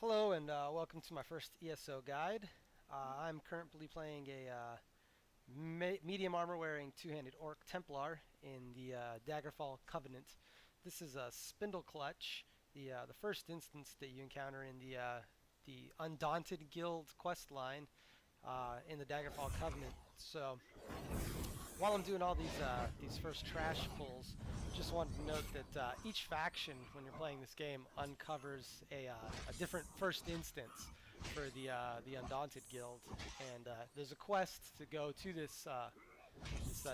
Hello and welcome to my first ESO guide. I'm currently playing a medium armor wearing two-handed orc Templar in the Daggerfall Covenant. This is a Spindleclutch, the first instance that you encounter in the Undaunted Guild quest line in the Daggerfall Covenant. So while I'm doing all these first trash pulls, just wanted to note that each faction, when you're playing this game, uncovers a different first instance for the Undaunted Guild, and there's a quest to go to this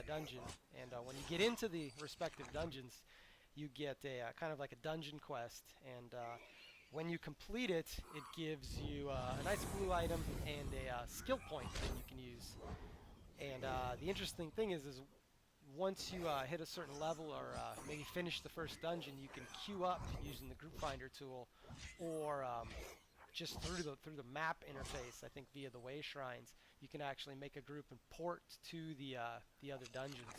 dungeon. And when you get into the respective dungeons, you get a kind of like a dungeon quest, and when you complete it, it gives you a nice blue item and a skill point that you can use. And the interesting thing is once you hit a certain level or maybe finish the first dungeon, you can queue up using the group finder tool, or just through the map interface. I think via the way shrines, you can actually make a group and port to the other dungeons.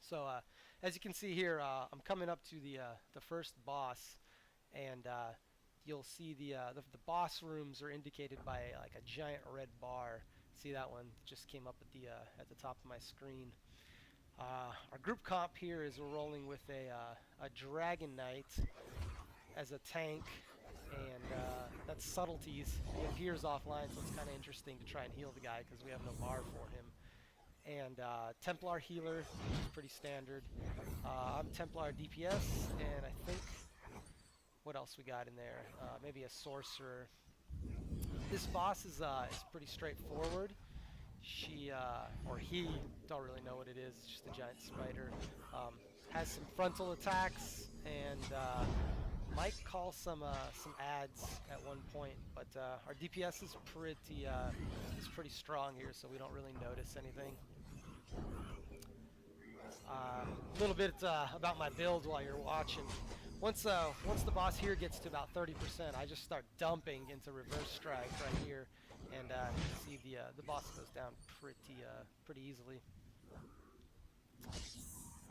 So as you can see here, I'm coming up to the first boss, and you'll see the boss rooms are indicated by like a giant red bar. See that one just came up at the top of my screen. Our group comp here is we're rolling with a Dragon Knight as a tank, and that's subtleties. He appears offline, so it's kind of interesting to try and heal the guy because we have no bar for him. And Templar healer, which is pretty standard. I'm Templar DPS, and I think what else we got in there? Maybe a sorcerer. This boss is pretty straightforward. She or he, don't really know what it is. It's just a giant spider. Has some frontal attacks and might call some ads at one point. But our DPS is pretty strong here, so we don't really notice anything. A little bit about my build while you're watching. Once the boss here gets to about 30%, I just start dumping into reverse strike right here, and you can see the boss goes down pretty easily.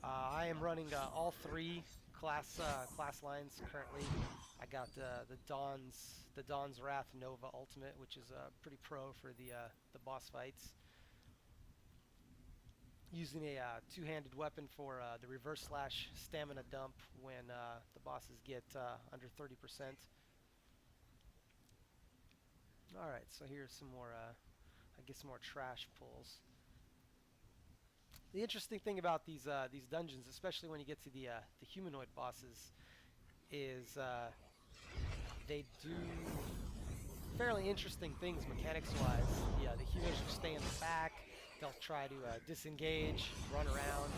I am running all three class lines currently. I got the Dawn's Wrath Nova Ultimate, which is pretty pro for the boss fights. Using a two-handed weapon for the reverse slash stamina dump when the bosses get under 30%. Alright, so here's some more, I guess some more trash pulls. The interesting thing about these dungeons, especially when you get to the humanoid bosses, is they do fairly interesting things mechanics-wise. The healers will stay in the back. They'll try to disengage, run around,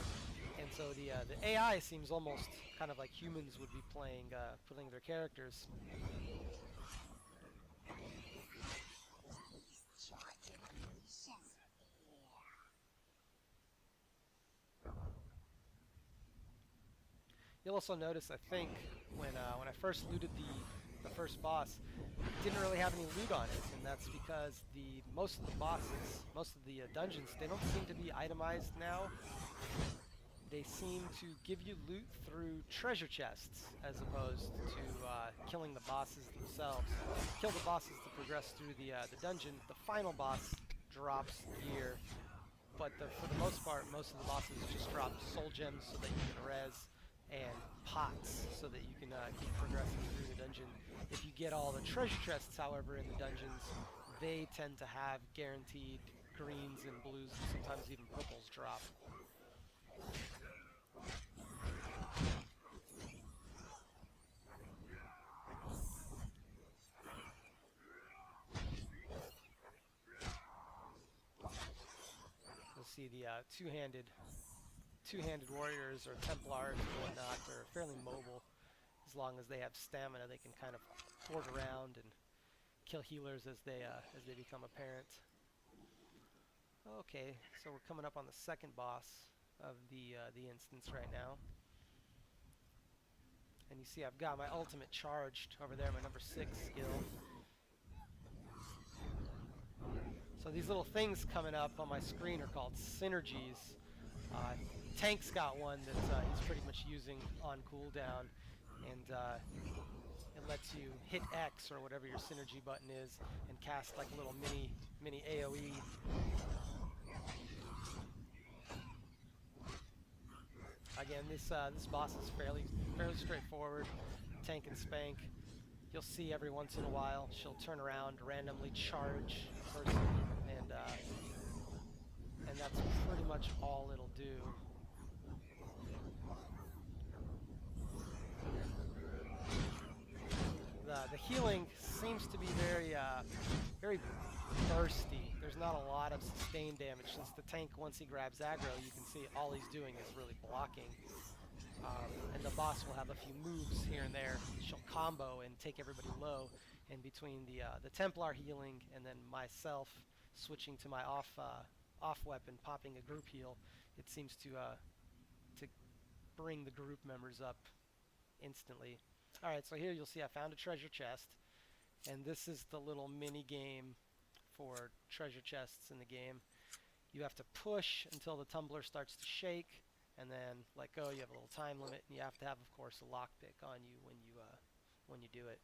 and so the AI seems almost kind of like humans would be playing their characters. You'll also notice, I think, when I first looted the first boss, it didn't really have any loot on it, and that's because most of the bosses, most of the dungeons, they don't seem to be itemized now. They seem to give you loot through treasure chests as opposed to killing the bosses themselves. Kill the bosses to progress through the dungeon. The final boss drops gear, but for the most part, most of the bosses just drop soul gems so that you can res, and pots so that you can keep progressing through the dungeon. If you get all the treasure chests, however, in the dungeons, they tend to have guaranteed greens and blues, and sometimes even purples drop. You'll see the two-handed warriors or Templars and whatnot are fairly mobile. As long as they have stamina, they can kind of port around and kill healers as they become apparent. Okay, so we're coming up on the second boss of the instance right now, and you see I've got my ultimate charged over there, my number 6 skill. So these little things coming up on my screen are called synergies. Tank's got one that he's pretty much using on cooldown, and it lets you hit X or whatever your synergy button is and cast like a little mini AoE. Again, this boss is fairly straightforward. Tank and spank. You'll see every once in a while she'll turn around, randomly charge a person, and that's pretty much all it'll do. The healing seems to be very bursty. There's not a lot of sustained damage, since the tank, once he grabs aggro, you can see all he's doing is really blocking. And the boss will have a few moves here and there. She'll combo and take everybody low. And between the Templar healing and then myself switching to my off weapon, popping a group heal, it seems to bring the group members up instantly. Alright, so here you'll see I found a treasure chest, and this is the little mini game for treasure chests in the game. You have to push until the tumbler starts to shake, and then let go. You have a little time limit, and you have to have, of course, a lockpick on you when you do it.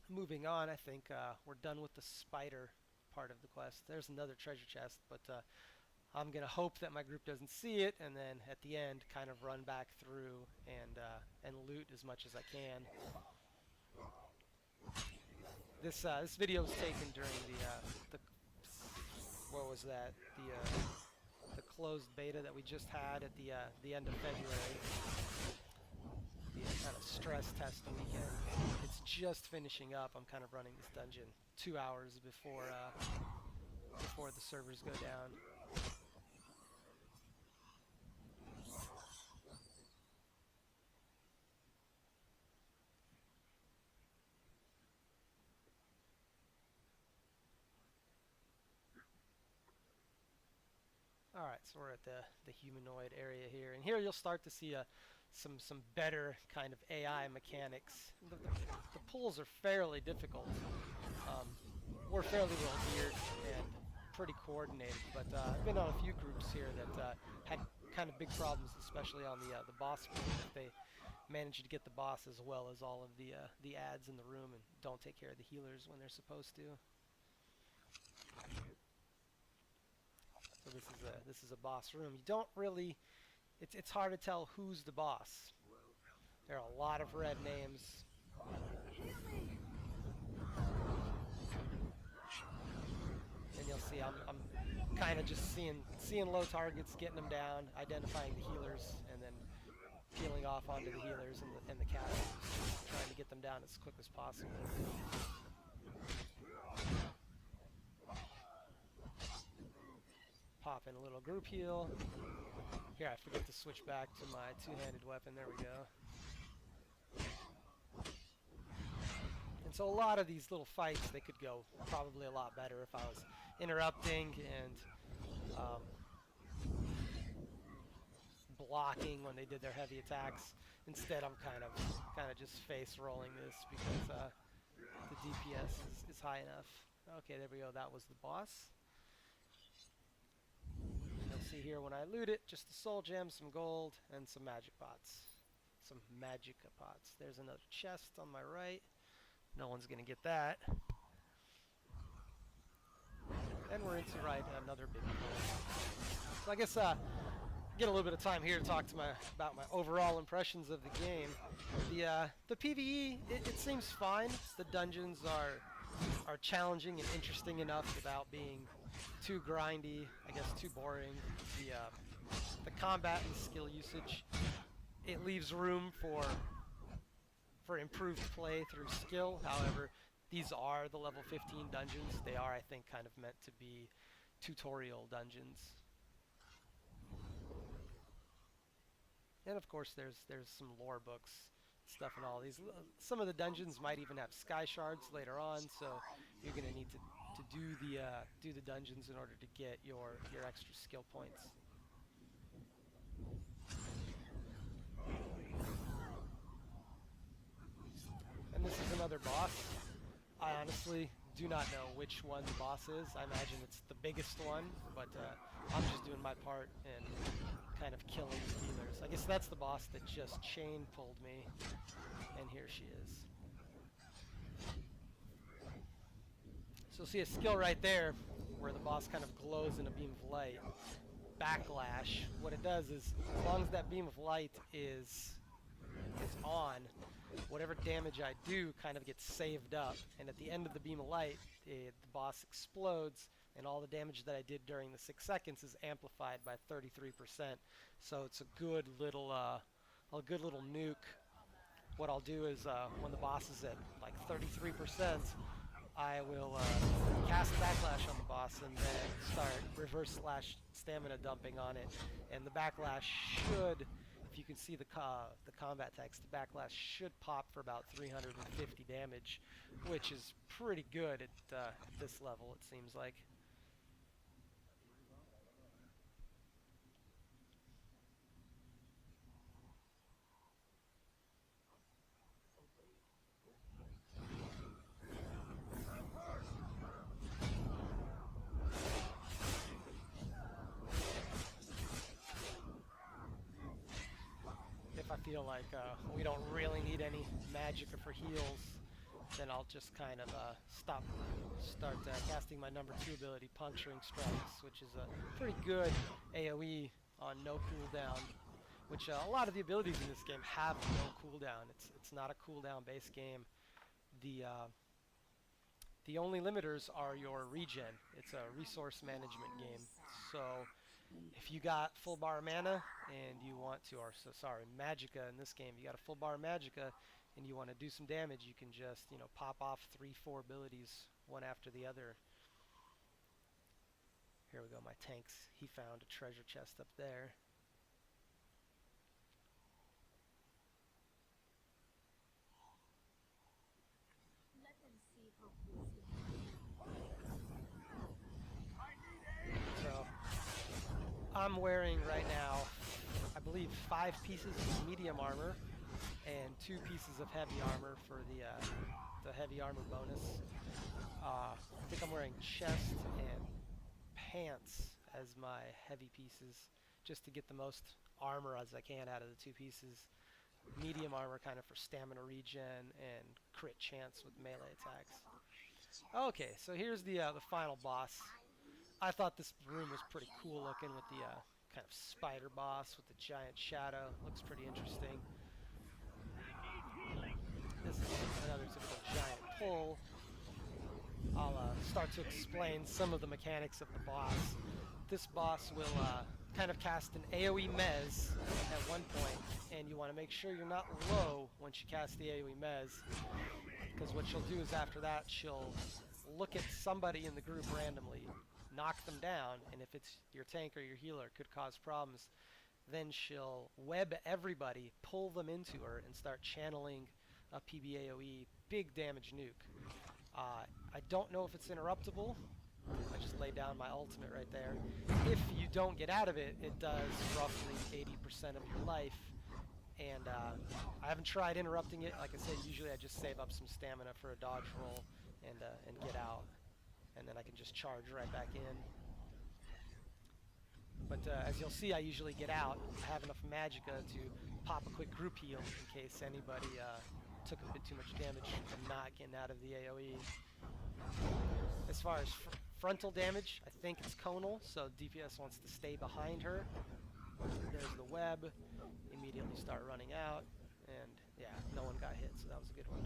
Moving on, I think we're done with the spider part of the quest. There's another treasure chest, but I'm gonna hope that my group doesn't see it, and then at the end, kind of run back through and loot as much as I can. This video was taken during the what was that? The closed beta that we just had at the end of February. The kind of stress test weekend. It's just finishing up. I'm kind of running this dungeon 2 hours before the servers go down. Alright, so we're at the humanoid area here, and here you'll start to see some better kind of AI mechanics. The pulls are fairly difficult. We're fairly well geared and pretty coordinated, but I've been on a few groups here that had kind of big problems, especially on the boss group. If they manage to get the boss as well as all of the ads in the room and don't take care of the healers when they're supposed to. So this is a boss room. You don't really, it's hard to tell who's the boss. There are a lot of red names. And you'll see I'm kind of just seeing low targets, getting them down, identifying the healers, and then peeling off onto the healers and the casters, trying to get them down as quick as possible. Pop in a little group heal. Here, I forget to switch back to my two-handed weapon. There we go. And so a lot of these little fights, they could go probably a lot better if I was interrupting and blocking when they did their heavy attacks. Instead, I'm kind of just face rolling this because the DPS is high enough. Okay, there we go. That was the boss. See here when I loot it, just the soul gems, some gold, and some magic pots. Some magica pots. There's another chest on my right. No one's gonna get that. And we're into another big pool. So I guess get a little bit of time here to talk to about my overall impressions of the game. The PvE, it seems fine. The dungeons are challenging and interesting enough without being too grindy, I guess too boring. The combat and skill usage, it leaves room for improved play through skill. However, these are the level 15 dungeons. They are, I think, kind of meant to be tutorial dungeons. And of course there's some lore books stuff in all these. Some of the dungeons might even have sky shards later on, so you're gonna need to do the dungeons in order to get your extra skill points. And this is another boss. I honestly do not know which one the boss is. I imagine it's the biggest one, but I'm just doing my part and kind of killing the healers So I guess that's the boss that just chain pulled me. And here she is. So see a skill right there where the boss kind of glows in a beam of light. Backlash. What it does is, as long as that beam of light is on, whatever damage I do kind of gets saved up. And at the end of the beam of light, the boss explodes, and all the damage that I did during the 6 seconds is amplified by 33%. So it's a good little nuke. What I'll do is when the boss is at like 33%, I will cast Backlash on the boss and then start reverse slash stamina dumping on it. And the Backlash should, if you can see the combat text, the Backlash should pop for about 350 damage, which is pretty good at this level, it seems like. I feel like we don't really need any magicka for heals, then I'll just kind of start casting my number 2 ability, Puncturing Strikes, which is a pretty good AoE on no cooldown, which a lot of the abilities in this game have no cooldown. It's not a cooldown based game. The only limiters are your regen. It's a resource management game. So if you got full bar mana and you want to, magicka in this game, you got a full bar magicka and you want to do some damage, you can just, pop off 3-4 abilities one after the other. Here we go, my tanks. He found a treasure chest up there. I'm wearing right now, I believe, 5 pieces of medium armor and 2 pieces of heavy armor for the heavy armor bonus. I think I'm wearing chest and pants as my heavy pieces, just to get the most armor as I can out of the 2 pieces. Medium armor kind of for stamina regen and crit chance with melee attacks. Okay, so here's the final boss. I thought this room was pretty cool looking with the kind of spider boss with the giant shadow. Looks pretty interesting. This is another typical giant pull. I'll start to explain some of the mechanics of the boss. This boss will kind of cast an AoE mez at one point, and you want to make sure you're not low once you cast the AoE mez, because what she'll do is after that she'll look at somebody in the group randomly, knock them down, and if it's your tank or your healer, it could cause problems. Then she'll web everybody, pull them into her, and start channeling a PBAOE, big damage nuke. I don't know if it's interruptible. I just laid down my ultimate right there. If you don't get out of it, it does roughly 80% of your life. And I haven't tried interrupting it. Like I said, usually I just save up some stamina for a dodge roll and get out. And then I can just charge right back in. But as you'll see, I usually get out. I have enough magicka to pop a quick group heal in case anybody took a bit too much damage from not getting out of the AoE. As far as frontal damage, I think it's conal, so DPS wants to stay behind her. There's the web. Immediately start running out. And yeah, no one got hit, so that was a good one.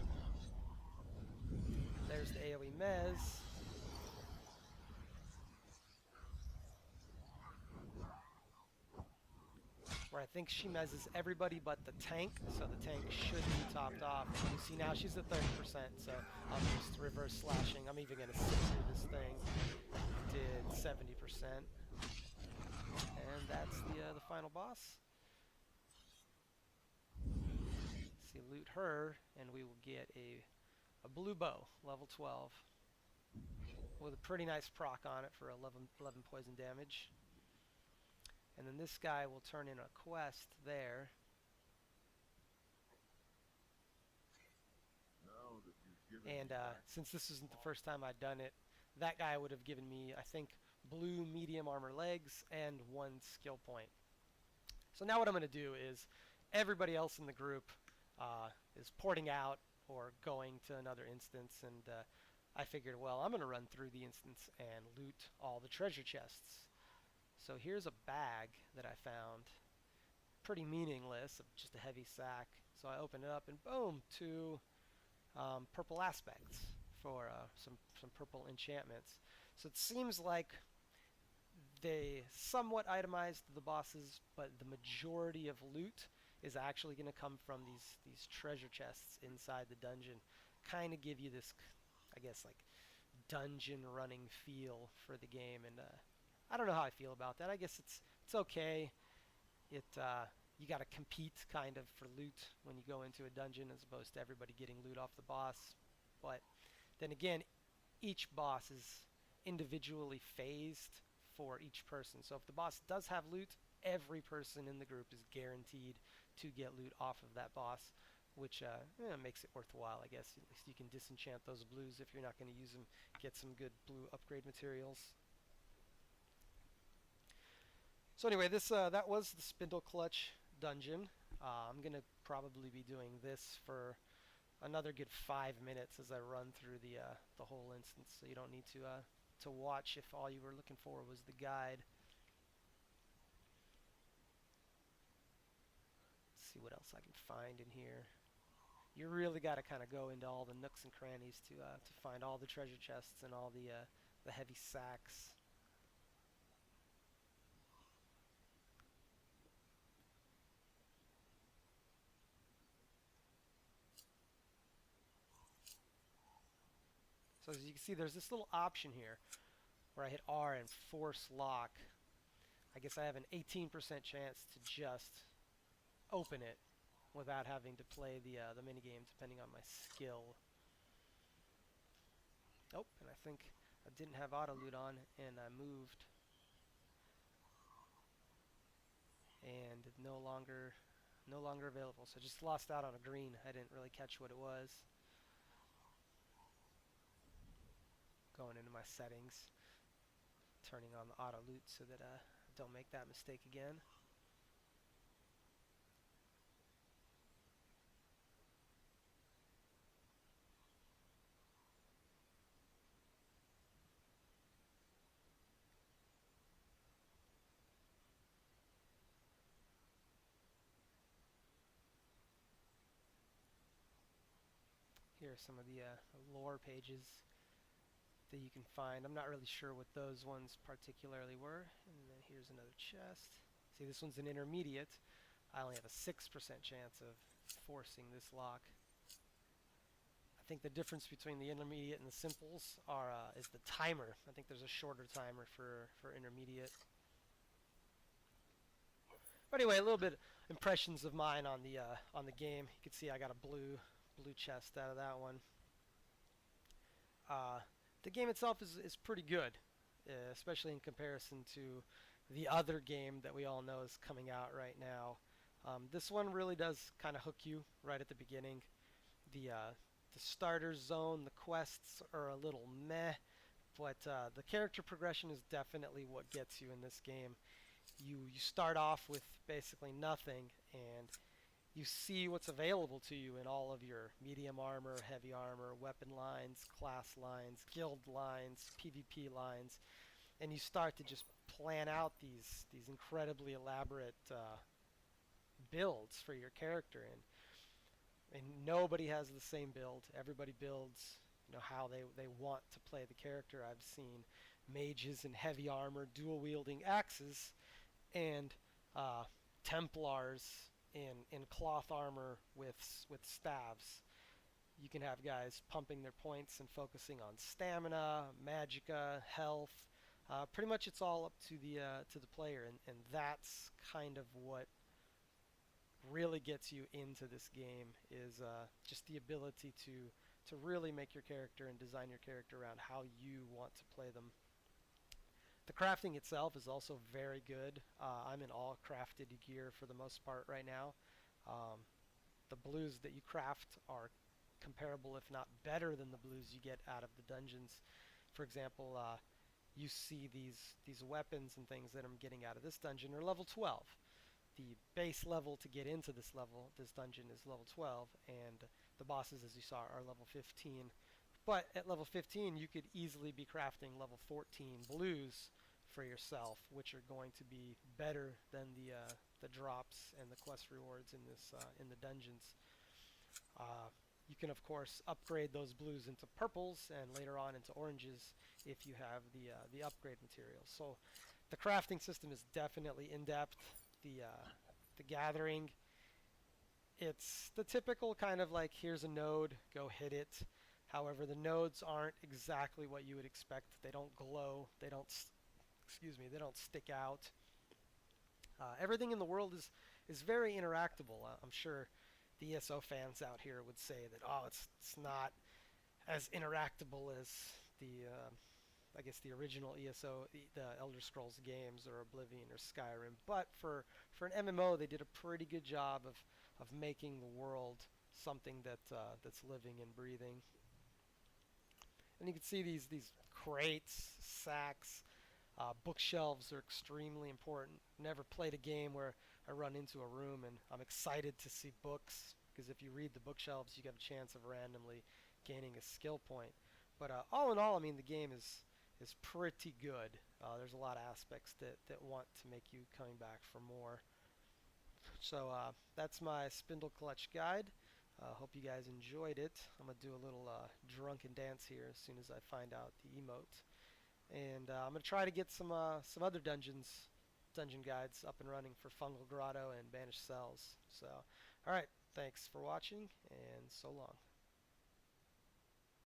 There's the AoE mez. Where I think she mezzes everybody but the tank, so the tank should be topped off. You see now she's at 30%, so I'm just reverse slashing. I'm even going to sit through this thing. Did 70%. And that's the final boss. See, loot her, and we will get a blue bow, level 12, with a pretty nice proc on it for 11 poison damage. And then this guy will turn in a quest there. And since this isn't the first time I'd done it, that guy would have given me, I think, blue medium armor legs and 1 skill point. So now what I'm going to do is everybody else in the group is porting out or going to another instance, and I figured, well, I'm going to run through the instance and loot all the treasure chests. So here's a bag that I found. Pretty meaningless, just a heavy sack. So I open it up and boom, 2 purple aspects for some purple enchantments. So it seems like they somewhat itemized the bosses, but the majority of loot is actually going to come from these treasure chests inside the dungeon. Kind of give you this, I guess, like dungeon running feel for the game, and I don't know how I feel about that. I guess it's okay. You got to compete kind of for loot when you go into a dungeon, as opposed to everybody getting loot off the boss. But then again, each boss is individually phased for each person. So if the boss does have loot, every person in the group is guaranteed to get loot off of that boss, which makes it worthwhile, I guess. At least you can disenchant those blues if you're not going to use them, get some good blue upgrade materials. So anyway, that was the Spindleclutch dungeon. I'm going to probably be doing this for another good 5 minutes as I run through the whole instance, so you don't need to watch if all you were looking for was the guide. Let's see what else I can find in here. You really got to kind of go into all the nooks and crannies to find all the treasure chests and all the heavy sacks. So as you can see, there's this little option here where I hit R and force lock. I guess I have an 18% chance to just open it without having to play the minigame, depending on my skill. Oh, and I think I didn't have auto loot on, and I moved, and no longer available. So I just lost out on a green. I didn't really catch what it was. Going into my settings, turning on the auto loot so that I don't make that mistake again. Here are some of the lore pages that you can find. I'm not really sure what those ones particularly were. And then here's another chest. See, this one's an intermediate. I only have a 6% chance of forcing this lock. I think the difference between the intermediate and the simples is the timer. I think there's a shorter timer for intermediate. But anyway, a little bit impressions of mine on the game. You can see I got a blue chest out of that one. The game itself is pretty good, especially in comparison to the other game that we all know is coming out right now. This one really does kind of hook you right at the beginning. The starter zone, the quests are a little meh, but the character progression is definitely what gets you in this game. You start off with basically nothing, and you see what's available to you in all of your medium armor, heavy armor, weapon lines, class lines, guild lines, PvP lines, and you start to just plan out these incredibly elaborate builds for your character, and nobody has the same build. Everybody builds, how they want to play the character. I've seen mages in heavy armor dual wielding axes, and Templars in cloth armor with staves. You can have guys pumping their points and focusing on stamina, magicka, health. Pretty much it's all up to the player, and that's kind of what really gets you into this game, is just the ability to really make your character and design your character around how you want to play them. The crafting itself is also very good. I'm in all crafted gear for the most part right now. The blues that you craft are comparable, if not better, than the blues you get out of the dungeons. For example, you see these weapons and things that I'm getting out of this dungeon are level 12. the base level to get into this level, this dungeon, is level 12, and the bosses, as you saw, are level 15. But at level 15, you could easily be crafting level 14 blues for yourself, which are going to be better than the drops and the quest rewards in this in the dungeons. You can, of course, upgrade those blues into purples and later on into oranges if you have the upgrade materials. So the crafting system is definitely in depth. The gathering, it's the typical kind of like, here's a node, go hit it. However, the nodes aren't exactly what you would expect. They don't glow. They don't, excuse me, they don't stick out. Everything in the world is very interactable. I'm sure the ESO fans out here would say that, oh, it's not as interactable as the I guess the original ESO, the Elder Scrolls games, or Oblivion or Skyrim. But for an MMO, they did a pretty good job of making the world something that's living and breathing. And you can see these crates, sacks, bookshelves are extremely important. Never played a game where I run into a room and I'm excited to see books, because if you read the bookshelves, you get a chance of randomly gaining a skill point. But all in all, I mean, the game is pretty good. There's a lot of aspects that want to make you coming back for more. So that's my Spindleclutch guide. Hope you guys enjoyed it. I'm going to do a little drunken dance here as soon as I find out the emote. And I'm going to try to get some other dungeon guides up and running for Fungal Grotto and Banished Cells. So, alright, thanks for watching, and so long.